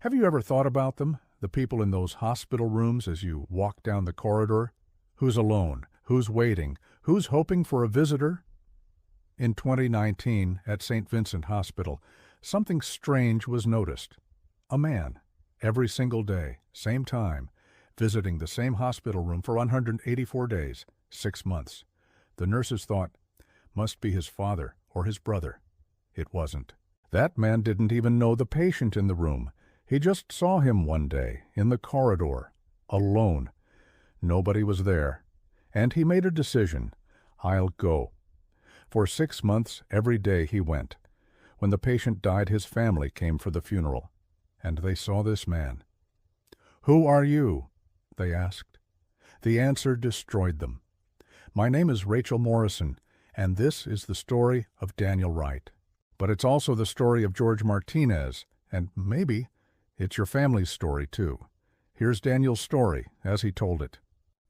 Have you ever thought about them, the people in those hospital rooms as you walk down the corridor? Who's alone? Who's waiting? Who's hoping for a visitor? In 2019, at St. Vincent Hospital, something strange was noticed. A man, every single day, same time, visiting the same hospital room for 184 days, 6 months. The nurses thought, must be his father or his brother. It wasn't. That man didn't even know the patient in the room. He just saw him one day, in the corridor, alone. Nobody was there. And he made a decision. I'll go. For 6 months, every day he went. When the patient died, his family came for the funeral, and they saw this man. "Who are you?" they asked. The answer destroyed them. My name is Rachel Morrison, and this is the story of Daniel Wright. But it's also the story of George Martinez, and maybe it's your family's story, too. Here's Daniel's story, as he told it.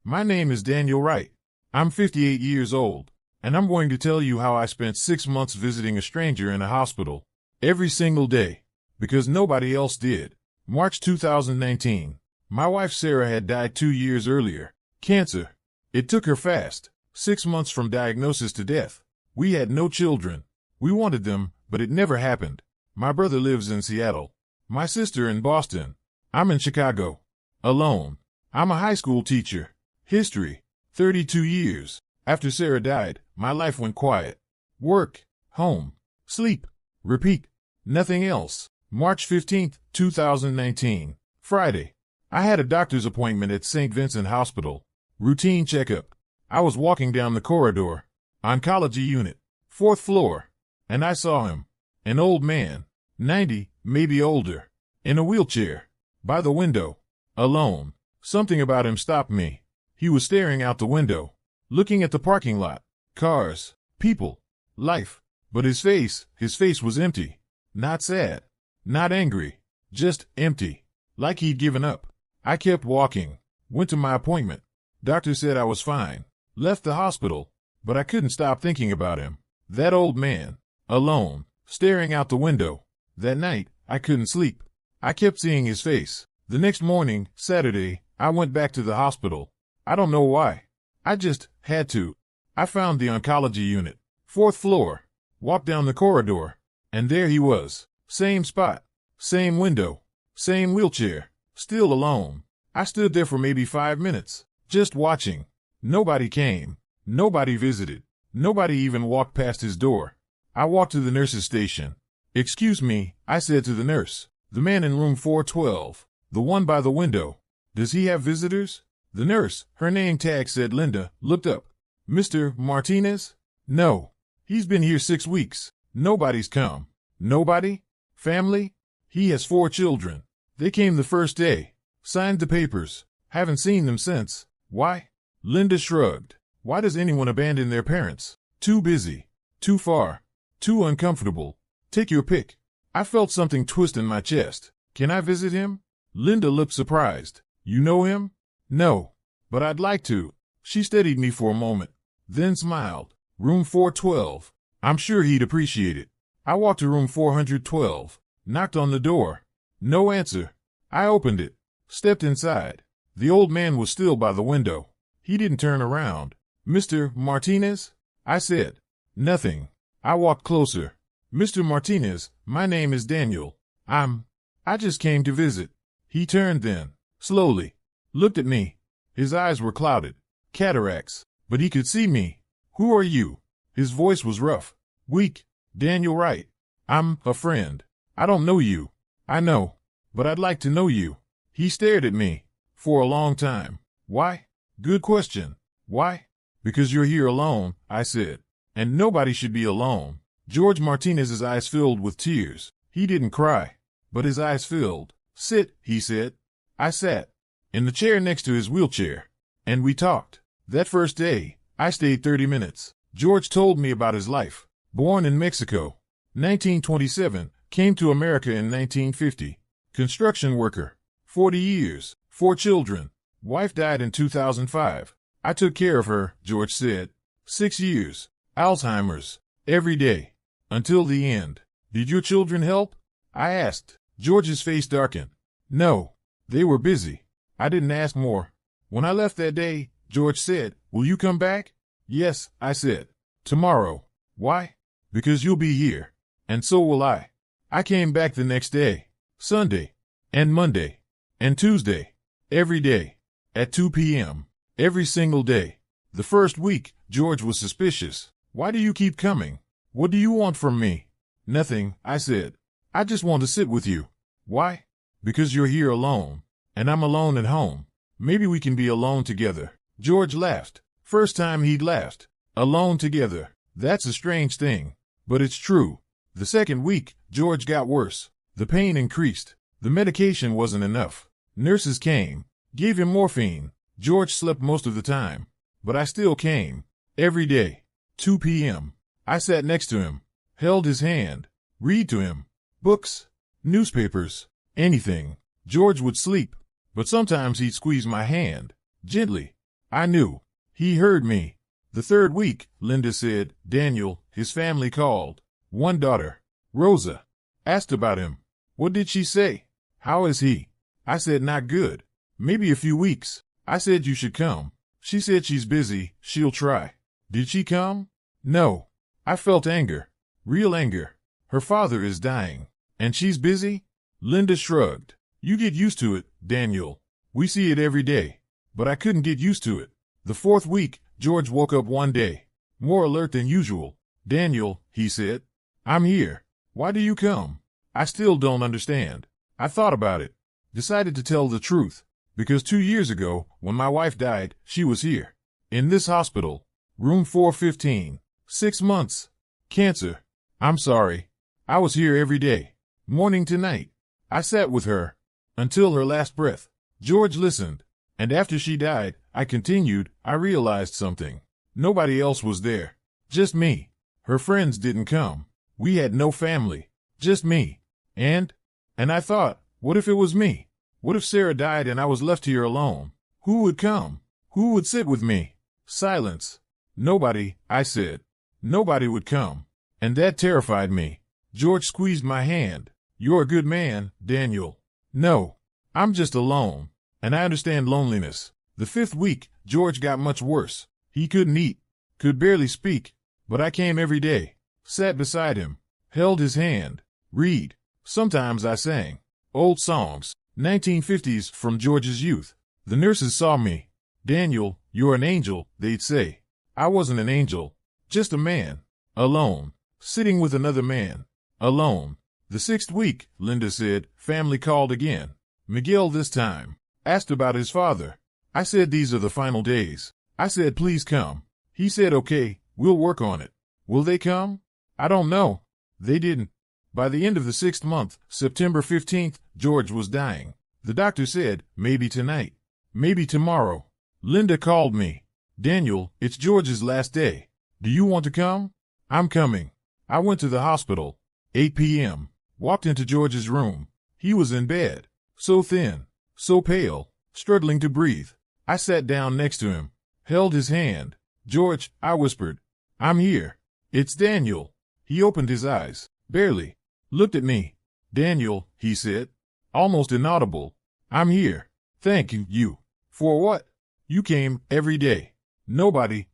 My name is Daniel Wright. I'm 58 years old, and I'm going to tell you how I spent 6 months visiting a stranger in a hospital, every single day, because nobody else did. March 2019. My wife Sarah had died 2 years earlier. Cancer. It took her fast. 6 months from diagnosis to death. We had no children. We wanted them, but it never happened. My brother lives in Seattle. My sister in Boston. I'm in Chicago. Alone. I'm a high school teacher. History. 32 years. After Sarah died, my life went quiet. Work. Home. Sleep. Repeat. Nothing else. March 15th, 2019. Friday. I had a doctor's appointment at St. Vincent Hospital. Routine checkup. I was walking down the corridor. Oncology unit. 4th floor. And I saw him. An old man. 90, maybe older. In a wheelchair. By the window. Alone. Something about him stopped me. He was staring out the window. Looking at the parking lot. Cars. People. Life. But his face was empty. Not sad. Not angry. Just empty. Like he'd given up. I kept walking. Went to my appointment. Doctor said I was fine. Left the hospital. But I couldn't stop thinking about him. That old man. Alone. Staring out the window. That night, I couldn't sleep. I kept seeing his face. The next morning, Saturday, I went back to the hospital. I don't know why. I just had to. I found the oncology unit. 4th floor. Walked down the corridor. And there he was. Same spot. Same window. Same wheelchair. Still alone. I stood there for maybe 5 minutes. Just watching. Nobody came. Nobody visited. Nobody even walked past his door. I walked to the nurse's station. "Excuse me," I said to the nurse. "The man in room 412. The one by the window. Does he have visitors?" The nurse, her name tag said Linda, looked up. "Mr. Martinez?" "No. He's been here 6 weeks. Nobody's come." "Nobody? Family?" "He has 4 children. They came the first day. Signed the papers. Haven't seen them since." "Why?" Linda shrugged. "Why does anyone abandon their parents? Too busy. Too far. Too uncomfortable. Take your pick." I felt something twist in my chest. "Can I visit him?" Linda looked surprised. "You know him?" "No. But I'd like to." She studied me for a moment, then smiled. "Room 412. I'm sure he'd appreciate it." I walked to room 412. Knocked on the door. No answer. I opened it. Stepped inside. The old man was still by the window. He didn't turn around. "Mr. Martinez?" I said. "Nothing." I walked closer. "Mr. Martinez, my name is Daniel. I just came to visit." He turned then, slowly, looked at me. His eyes were clouded. Cataracts. But he could see me. "Who are you?" His voice was rough. Weak. "Daniel Wright. I'm a friend. I don't know you." "I know. But I'd like to know you." He stared at me. "For a long time." "Why?" "Good question. Why?" "Because you're here alone," I said. "And nobody should be alone." George Martinez's eyes filled with tears. He didn't cry, but his eyes filled. "Sit," he said. I sat. In the chair next to his wheelchair. And we talked. That first day, I stayed 30 minutes. George told me about his life. Born in Mexico. 1927, came to America in 1950. Construction worker. 40 years. 4 children. Wife died in 2005. I took care of her, George said. 6 years. Alzheimer's. Every day. Until the end. Did your children help? I asked. George's face darkened. No, they were busy. I didn't ask more. When I left that day, George said, "Will you come back?" "Yes," I said. "Tomorrow." "Why?" "Because you'll be here. And so will I." I came back the next day, Sunday, and Monday, and Tuesday, every day, at 2 p.m., every single day. The first week, George was suspicious. "Why do you keep coming? What do you want from me?" "Nothing," I said. "I just want to sit with you." "Why?" "Because you're here alone, and I'm alone at home. Maybe we can be alone together." George laughed. First time he'd laughed. Alone together. That's a strange thing, but it's true. The second week, George got worse. The pain increased. The medication wasn't enough. Nurses came, gave him morphine. George slept most of the time, but I still came. Every day. 2 p.m. I sat next to him, held his hand, read to him. Books, newspapers, anything. George would sleep, but sometimes he'd squeeze my hand, gently. I knew. He heard me. The third week, Linda said, "Daniel, his family called. One daughter, Rosa, asked about him." "What did she say?" "How is he?" I said, "Not good. Maybe a few weeks." I said, "You should come." She said she's busy, she'll try. Did she come? No. I felt anger. Real anger. Her father is dying. And she's busy? Linda shrugged. "You get used to it, Daniel. We see it every day." But I couldn't get used to it. The fourth week, George woke up one day, more alert than usual. "Daniel," he said, "I'm here. Why do you come?" I still don't understand. I thought about it. Decided to tell the truth. Because 2 years ago, when my wife died, she was here. In this hospital. Room 415. 6 months. Cancer. I'm sorry. I was here every day. Morning to night. I sat with her. Until her last breath. George listened. And after she died, I continued. I realized something. Nobody else was there. Just me. Her friends didn't come. We had no family. Just me. And I thought, what if it was me? What if Sarah died and I was left here alone? Who would come? Who would sit with me? Silence. Nobody, I said. Nobody would come. And that terrified me. George squeezed my hand. "You're a good man, Daniel." "No. I'm just alone. And I understand loneliness." The fifth week, George got much worse. He couldn't eat. Could barely speak. But I came every day. Sat beside him. Held his hand. Read. Sometimes I sang. Old songs. 1950s from George's youth. The nurses saw me. "Daniel, you're an angel," they'd say. I wasn't an angel. Just a man. Alone. Sitting with another man. Alone. The sixth week, Linda said, family called again. Miguel this time. Asked about his father. I said, "These are the final days." I said, "Please come." He said, "Okay, we'll work on it." Will they come? I don't know. They didn't. By the end of the 6th month, September 15th, George was dying. The doctor said, "Maybe tonight. Maybe tomorrow." Linda called me. "Daniel, it's George's last day. Do you want to come?" "I'm coming." I went to the hospital. 8 p.m. Walked into George's room. He was in bed. So thin. So pale. Struggling to breathe. I sat down next to him. Held his hand. "George," I whispered. "I'm here. It's Daniel." He opened his eyes. Barely. Looked at me. "Daniel," he said. Almost inaudible. "I'm here. Thank you." "For what?" "You came every day." Nobody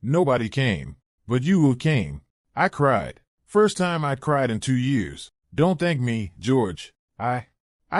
came. But you came." I cried. First time I'd cried in 2 years. "Don't thank me, George. I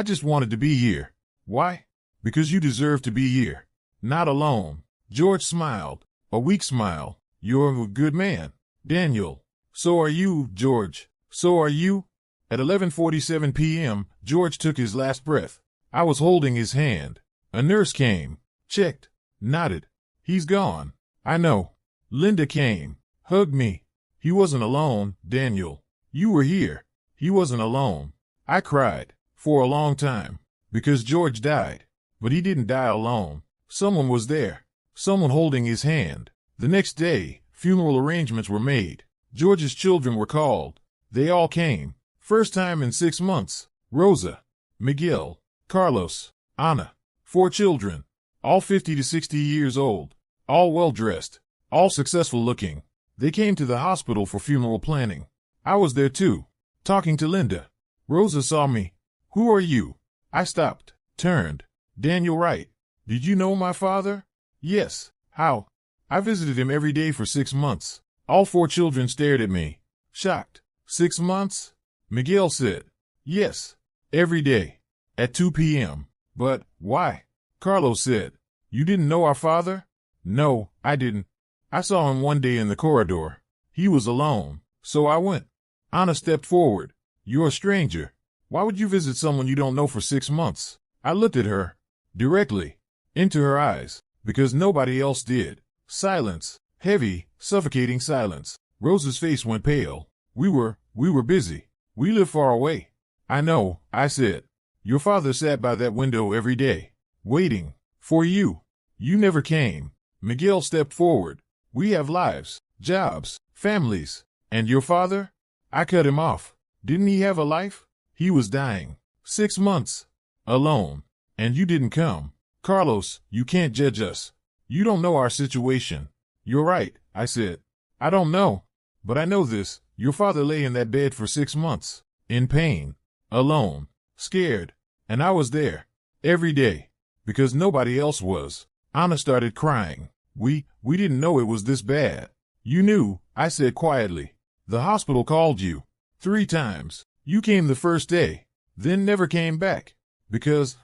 just wanted to be here." "Why?" "Because you deserve to be here. Not alone." George smiled. A weak smile. "You're a good man, Daniel." "So are you, George. So are you." At 11:47 p.m., George took his last breath. I was holding his hand. A nurse came. Checked. Nodded. "He's gone." "I know." Linda came. Hugged me. "He wasn't alone, Daniel. You were here. He wasn't alone." I cried. For a long time. Because George died. But he didn't die alone. Someone was there. Someone holding his hand. The next day, funeral arrangements were made. George's children were called. They all came. First time in 6 months. Rosa, Miguel, Carlos, Ana. 4 children. All 50 to 60 years old. All well-dressed. All successful looking. They came to the hospital for funeral planning. I was there too. Talking to Linda. Rosa saw me. "Who are you?" I stopped. turned. Daniel Wright. Did you know my father? Yes. How? I visited him every day for 6 months. All 4 children stared at me, shocked. 6 months? Miguel said. Yes. Every day. At 2 p.m. But, why? Carlos said. You didn't know our father? No, I didn't. I saw him one day in the corridor. He was alone, so I went. Anna stepped forward. You're a stranger. Why would you visit someone you don't know for 6 months? I looked at her, directly, into her eyes, because nobody else did. Silence. Heavy, suffocating silence. Rosa's face went pale. We were busy. We live far away. I know, I said. Your father sat by that window every day, waiting for you. You never came. Miguel stepped forward. We have lives, jobs, families. And your father? I cut him off. Didn't he have a life? He was dying. 6 months. Alone. And you didn't come. Carlos, you can't judge us. You don't know our situation. You're right, I said. I don't know. But I know this. Your father lay in that bed for 6 months. In pain. Alone. Scared. And I was there. Every day. Because nobody else was. Anna started crying. We didn't know it was this bad. You knew, I said quietly. The hospital called you. 3 times. You came the first day. Then never came back. Because.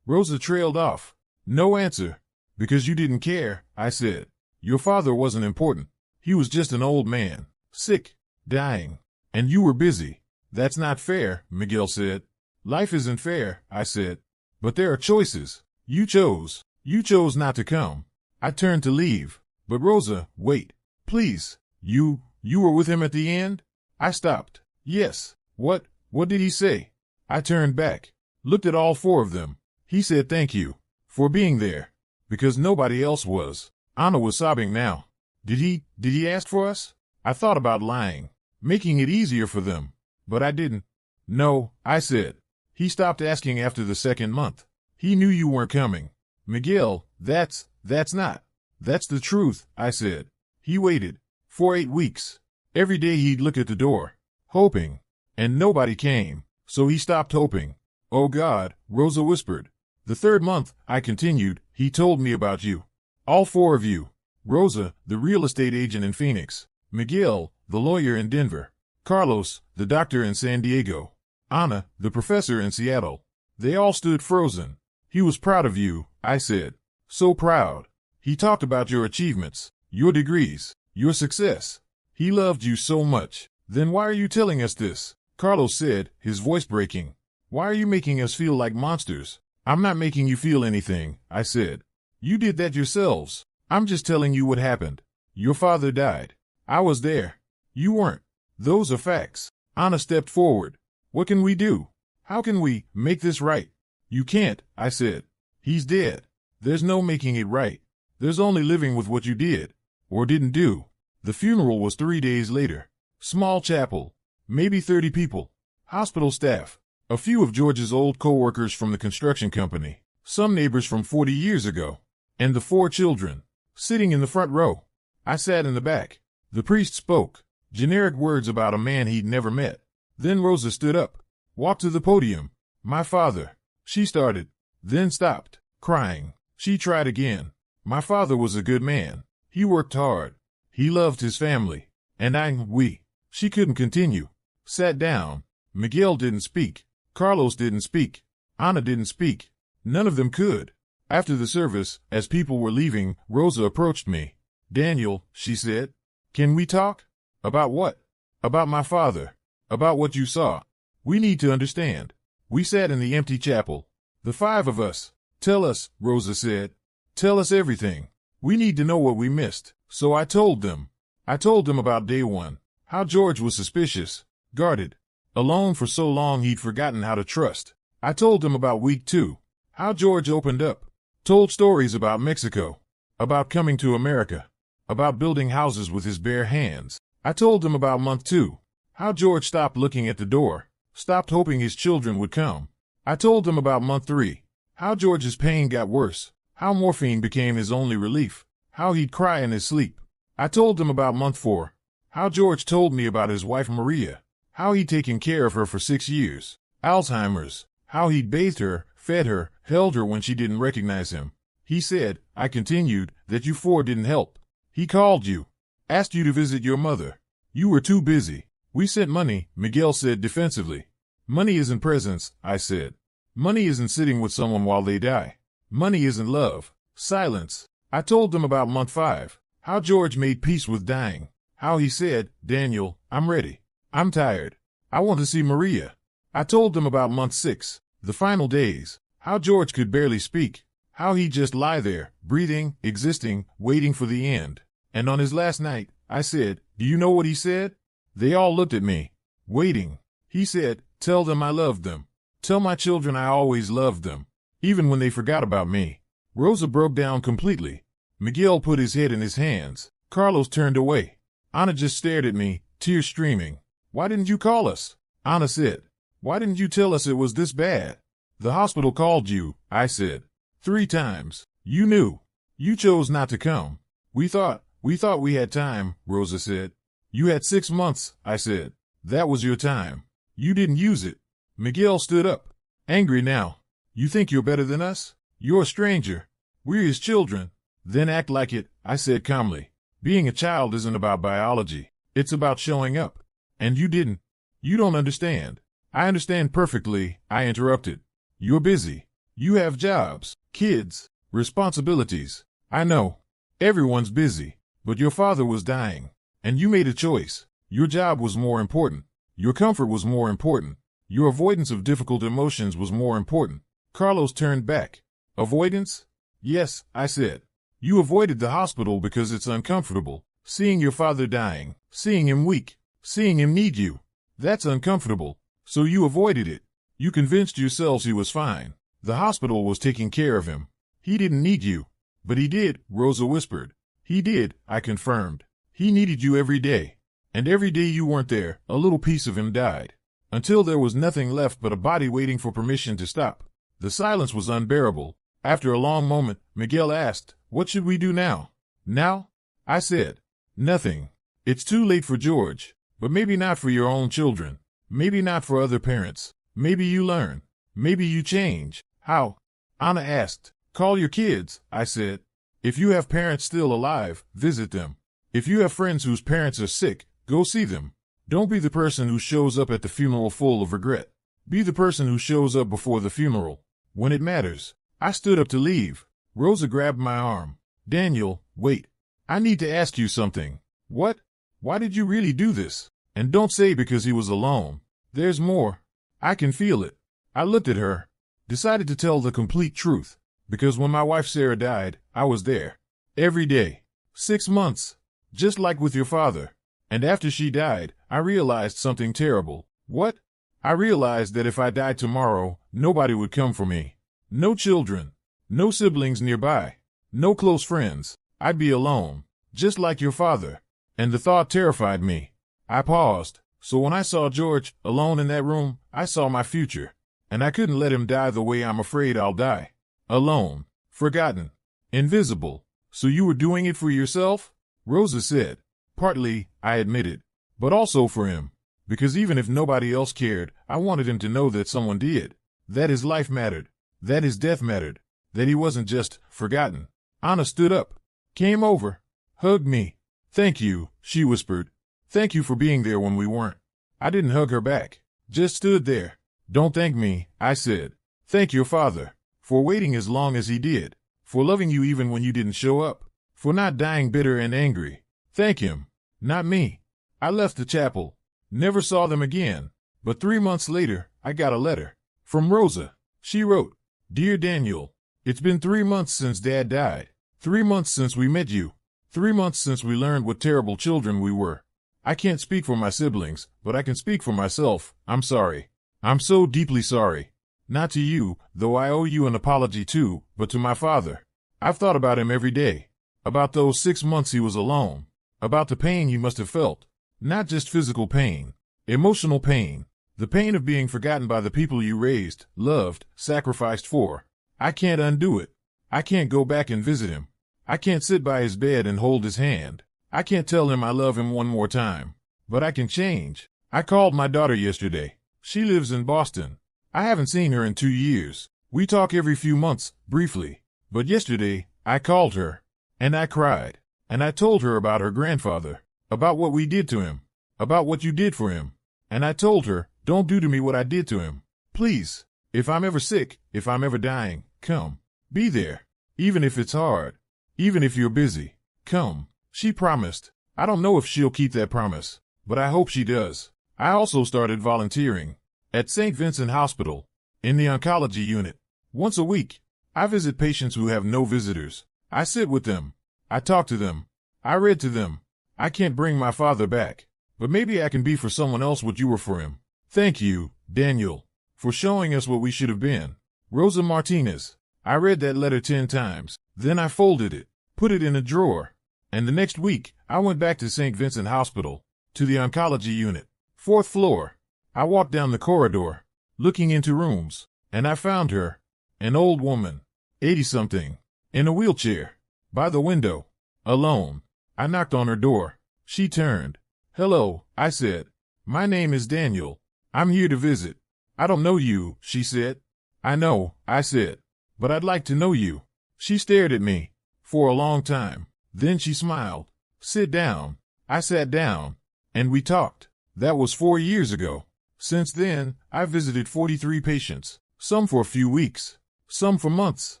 Rosa trailed off. No answer. Because you didn't care, I said. Your father wasn't important. He was just an old man. Sick. Dying. And you were busy. That's not fair, Miguel said. Life isn't fair, I said. But there are choices. You chose. You chose not to come. I turned to leave. But Rosa, wait. Please. You were with him at the end? I stopped. Yes. What did he say? I turned back. Looked at all 4 of them. He said thank you. For being there. Because nobody else was. Anna was sobbing now. Did he ask for us? I thought about lying. Making it easier for them. But I didn't. No, I said. He stopped asking after the 2nd month. He knew you weren't coming. Miguel, that's not. That's the truth, I said. He waited. For 8 weeks. Every day he'd look at the door. Hoping. And nobody came. So he stopped hoping. Oh God, Rosa whispered. The 3rd month, I continued, he told me about you. All 4 of you. Rosa, the real estate agent in Phoenix. Miguel, the lawyer in Denver. Carlos, the doctor in San Diego. Anna, the professor in Seattle. They all stood frozen. He was proud of you, I said. So proud. He talked about your achievements, your degrees, your success. He loved you so much. Then why are you telling us this? Carlos said, his voice breaking. Why are you making us feel like monsters? I'm not making you feel anything, I said. You did that yourselves. I'm just telling you what happened. Your father died. I was there. You weren't. Those are facts. Anna stepped forward. What can we do? How can we make this right? You can't, I said. He's dead. There's no making it right. There's only living with what you did. Or didn't do. The funeral was 3 days later. Small chapel. Maybe 30 people. Hospital staff. A few of George's old co-workers from the construction company. Some neighbors from 40 years ago. And the 4 children. Sitting in the front row. I sat in the back. The priest spoke. Generic words about a man he'd never met. Then Rosa stood up. Walked to the podium. My father. She started. Then stopped. Crying. She tried again. My father was a good man. He worked hard. He loved his family. And we. She couldn't continue. Sat down. Miguel didn't speak. Carlos didn't speak. Anna didn't speak. None of them could. After the service, as people were leaving, Rosa approached me. Daniel, she said. Can we talk? About what? About my father. About what you saw. We need to understand. We sat in the empty chapel. The 5 of us. Tell us, Rosa said. Tell us everything. We need to know what we missed. So I told them. I told them about day 1. How George was suspicious. Guarded. Alone for so long he'd forgotten how to trust. I told them about week 2. How George opened up. Told stories about Mexico. About coming to America. About building houses with his bare hands. I told them about month 2. How George stopped looking at the door. Stopped hoping his children would come. I told them about month 3. How George's pain got worse. How morphine became his only relief. How he'd cry in his sleep. I told them about month 4. How George told me about his wife Maria. How he'd taken care of her for 6 years. Alzheimer's. How he'd bathed her, fed her, held her when she didn't recognize him. He said, I continued, that you four didn't help. He called you, asked you to visit your mother. You were too busy. We sent money, Miguel said defensively. Money isn't presents, I said. Money isn't sitting with someone while they die. Money isn't love. Silence. I told them about month 5, how George made peace with dying, how he said, Daniel, I'm ready. I'm tired. I want to see Maria. I told them about month 6, the final days, how George could barely speak, how he'd just lie there, breathing, existing, waiting for the end. And on his last night, I said, do you know what he said? They all looked at me. Waiting. He said, tell them I loved them. Tell my children I always loved them, even when they forgot about me. Rosa broke down completely. Miguel put his head in his hands. Carlos turned away. Ana just stared at me, tears streaming. Why didn't you call us? Ana said. Why didn't you tell us it was this bad? The hospital called you, I said. 3 times. You knew. You chose not to come. We thought we had time, Rosa said. You had 6 months, I said. That was your time. You didn't use it. Miguel stood up. Angry now. You think you're better than us? You're a stranger. We're his children. Then act like it, I said calmly. Being a child isn't about biology. It's about showing up. And you didn't. You don't understand. I understand perfectly, I interrupted. You're busy. You have jobs, kids, responsibilities. I know. Everyone's busy. But your father was dying. And you made a choice. Your job was more important. Your comfort was more important. Your avoidance of difficult emotions was more important. Carlos turned back. Avoidance? Yes, I said. You avoided the hospital because it's uncomfortable. Seeing your father dying, seeing him weak, seeing him need you. That's uncomfortable. So you avoided it. You convinced yourselves he was fine. The hospital was taking care of him. He didn't need you. But he did, Rosa whispered. He did, I confirmed. He needed you every day. And every day you weren't there, a little piece of him died. Until there was nothing left but a body waiting for permission to stop. The silence was unbearable. After a long moment, Miguel asked, what should we do now? Now? I said, nothing. It's too late for George. But maybe not for your own children. Maybe not for other parents. Maybe you learn. Maybe you change. How? Ana asked. Call your kids, I said. If you have parents still alive, visit them. If you have friends whose parents are sick, go see them. Don't be the person who shows up at the funeral full of regret. Be the person who shows up before the funeral, when it matters. I stood up to leave. Rosa grabbed my arm. Daniel, wait. I need to ask you something. What? Why did you really do this? And don't say because he was alone. There's more. I can feel it. I looked at her. Decided to tell the complete truth. Because when my wife Sarah died, I was there. Every day. 6 months. Just like with your father. And after she died, I realized something terrible. What? I realized that if I died tomorrow, nobody would come for me. No children. No siblings nearby. No close friends. I'd be alone. Just like your father. And the thought terrified me. I paused. So when I saw George, alone in that room, I saw my future. And I couldn't let him die the way I'm afraid I'll die. Alone. Forgotten. Invisible. So you were doing it for yourself? Rosa said. Partly, I admitted. But also for him. Because even if nobody else cared, I wanted him to know that someone did. That his life mattered. That his death mattered. That he wasn't just forgotten. Ana stood up. Came over. Hugged me. Thank you, she whispered. Thank you for being there when we weren't. I didn't hug her back. Just stood there. Don't thank me, I said. Thank your father. For waiting as long as he did. For loving you even when you didn't show up. For not dying bitter and angry. Thank him. Not me. I left the chapel. Never saw them again. But 3 months later, I got a letter. From Rosa. She wrote, Dear Daniel, it's been 3 months since Dad died. 3 months since we met you. 3 months since we learned what terrible children we were. I can't speak for my siblings, but I can speak for myself. I'm sorry. I'm so deeply sorry. Not to you, though I owe you an apology too, but to my father. I've thought about him every day. About those 6 months he was alone. About the pain you must have felt. Not just physical pain. Emotional pain. The pain of being forgotten by the people you raised, loved, sacrificed for. I can't undo it. I can't go back and visit him. I can't sit by his bed and hold his hand. I can't tell him I love him one more time. But I can change. I called my daughter yesterday. She lives in Boston. I haven't seen her in 2 years. We talk every few months, briefly. But yesterday, I called her, and I cried, and I told her about her grandfather, about what we did to him, about what you did for him. And I told her, don't do to me what I did to him. Please, if I'm ever sick, if I'm ever dying, come. Be there. Even if it's hard. Even if you're busy. Come. She promised. I don't know if she'll keep that promise, but I hope she does. I also started volunteering at St. Vincent Hospital in the oncology unit. Once a week, I visit patients who have no visitors. I sit with them. I talk to them. I read to them. I can't bring my father back, but maybe I can be for someone else what you were for him. Thank you, Daniel, for showing us what we should have been. Rosa Martinez. I read that letter 10 times. Then I folded it, put it in a drawer. And the next week, I went back to St. Vincent Hospital, to the oncology unit, 4th floor. I walked down the corridor, looking into rooms, and I found her, an old woman, 80-something, in a wheelchair, by the window, alone. I knocked on her door. She turned. Hello, I said. My name is Daniel. I'm here to visit. I don't know you, she said. I know, I said. But I'd like to know you. She stared at me for a long time. Then she smiled. Sit down. I sat down, and we talked. That was 4 years ago. Since then, I've visited 43 patients, some for a few weeks, some for months,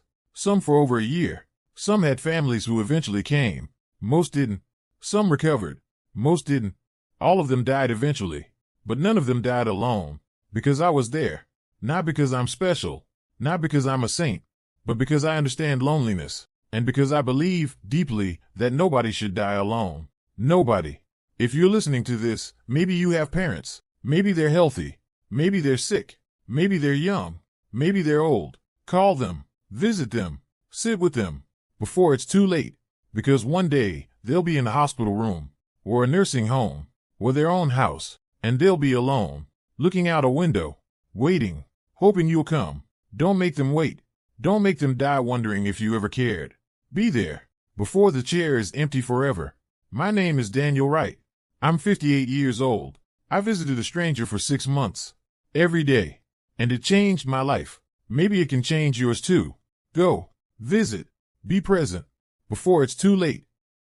some for over a year. Some had families who eventually came. Most didn't. Some recovered. Most didn't. All of them died eventually. But none of them died alone. Because I was there. Not because I'm special. Not because I'm a saint. But because I understand loneliness. And because I believe deeply that nobody should die alone. Nobody. If you're listening to this, maybe you have parents. Maybe they're healthy. Maybe they're sick. Maybe they're young. Maybe they're old. Call them. Visit them. Sit with them. Before it's too late. Because one day, they'll be in a hospital room. Or a nursing home. Or their own house. And they'll be alone. Looking out a window. Waiting. Hoping you'll come. Don't make them wait. Don't make them die wondering if you ever cared. Be there. Before the chair is empty forever. My name is Daniel Wright. I'm 58 years old. I visited a stranger for 6 months. Every day. And it changed my life. Maybe it can change yours too. Go. Visit. Be present. Before it's too late.